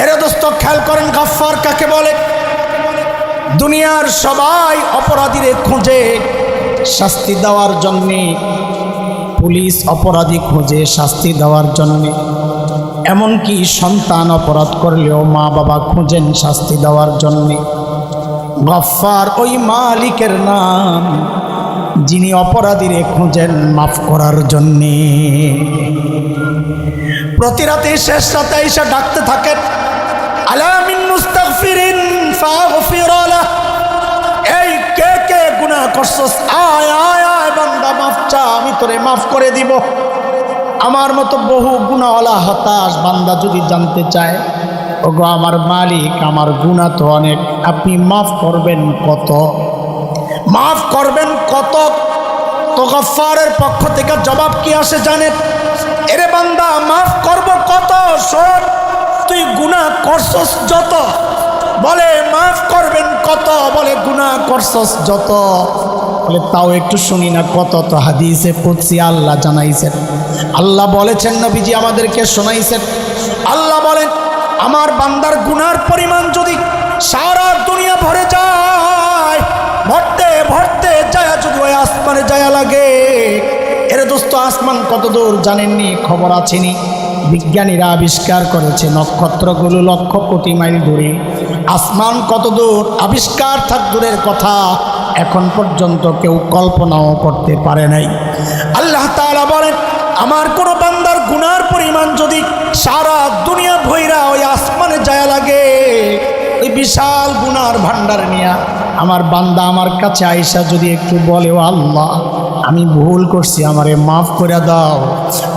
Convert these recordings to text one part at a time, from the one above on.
এরে দোস্ত খেয়াল করেন, গাফফার কাকে বলে? দুনিয়ার সবাই অপরাধীরে খুঁজে শাস্তি দেওয়ার জন্যে, পুলিশ অপরাধী খুঁজে শাস্তি দেওয়ার জন্যে, এমনকি সন্তান অপরাধ করলেও মা বাবা খুঁজেন শাস্তি দেওয়ার জন্যে। গাফফার ওই মালিকের নাম যিনি অপরাধীরে খুঁজেন মাফ করার জন্যে। প্রতি রাতে শেষ রাতে এসে ডাকতে থাকেন, আলা মিন মুস্তাগফিরিন ফাগফির লাহ। এই কে কে গুনাহ করছস, আয় আয় আয় বান্দা মাফ চা, আমি তোরে মাফ করে দিব। আমার মতো বহু গুনাহওয়ালা হতাশ বান্দা যদি জানতে চায়, ওগো আমার মালিক আমার গুনাহ তো অনেক, আপনি মাফ করবেন কত, মাফ করবেন কত? তো গাফফারের পক্ষ থেকে জবাব কি আসে জানেন? এরে বান্দা মাফ করব কত, শোন তুই গুনাহ করছস যত, বলে মাফ করবেন কত, বলে গুনাহ করছস যত, বলে তাও একটু শুনি না কত। তো হাদিসে কুদসি আল্লাহ জানাইছেন, আল্লাহ বলেছেন, নবীজি আমাদেরকে শোনাইছেন, আল্লাহ বলেন আমার বান্দার গুনার পরিমাণ যদি সারা দুনিয়া ভরে যায়, ভরতে ভরতে যায় যদি ওই আসমানে যায় লাগে। এর দোস্ত আসমান কত দূর জানেননি? খবর আছেনি? বিজ্ঞানীরা আবিষ্কার করেছে নক্ষত্রগুলো লক্ষ কোটি মাইল দূরে। আসমান কত দূর আবিষ্কার থাক দূরের কথা, এখন পর্যন্ত কেউ কল্পনাও করতে পারে নাই। আল্লাহ তাআলা বলেন আমার কোনো বান্দার গুনার পরিমাণ যদি সারা দুনিয়া ভৈরা ওই আসমানে যায় লাগে, ওই বিশাল গুনার ভান্ডার নিয়ে আমার বান্দা আমার কাছে আয়েশা যদি একটু বলে, ও আল্লাহ আমি ভুল করছি আমারে মাফ করে দাও,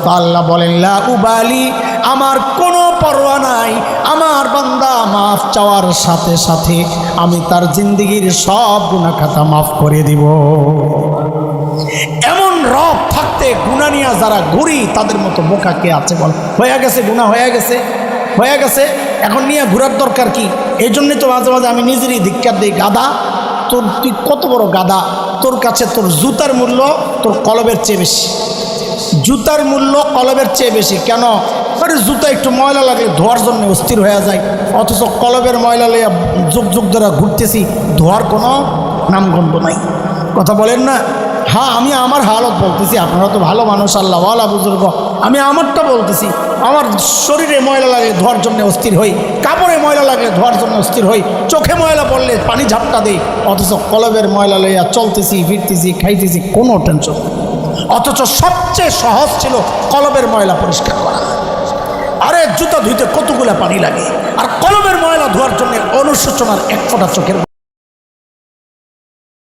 তো আল্লাহ বলেন লা উবালি, আমার কোনো পরোয়া নাই, আমার বান্দা মাফ চাওয়ার সাথে সাথে আমি তার জিন্দেগির সব গুনাহ খাতা মাফ করে দিব। এমন রব থাকতে গুনাহ নিয়ে যারা ঘুরি তাদের মতো বোকা কে আছে বল? হয়ে গেছে গুনাহ, হয়ে গেছে, হয়ে গেছে, এখন নিয়ে ঘোরার দরকার কি? এই জন্যই তো মাঝে মাঝে আমি নিজেরই ধিক্কার দিই, গাদা তোর, তুই কত বড় গাদা, তোর কাছে তোর জুতার মূল্য তোর কলবের চেয়ে বেশি, জুতার মূল্য কলবের চেয়ে বেশি। কেন? আরে জুতা একটু ময়লা লাগলে ধোয়ার জন্য অস্থির হয়ে যায়, অথচ কলবের ময়লা লইয়া যুগ যুগ ধরে ঘুরতেছি, ধোয়ার কোনো নামগন্ধ নাই। কথা বলেন না? হ্যাঁ আমি আমার হালত বলতেছি, আপনারা তো ভালো মানুষ আল্লাহ ওয়ালা বুজুর্গ, আমি আমারটা বলতেছি। আমার শরীরে ময়লা লাগলে ধোয়ার জন্য অস্থির হই, কাপড়ে ময়লা লাগলে ধোয়ার জন্য অস্থির হই, চোখে ময়লা পড়লে পানি ঝাপটা দিই, অথচ কলবের ময়লা লইয়া চলতেছি, ফিরতেছি, খাইতেছি, কোনো টেনশন। অথচ সবচেয়ে সহজ ছিল কলবের ময়লা পরিষ্কার করা। আরে জুতা ধুইতে কতগুলা পানি লাগে, আর কলবের ময়লা ধোয়ার জন্য অনুশোচনার এক ফোঁটা চোখের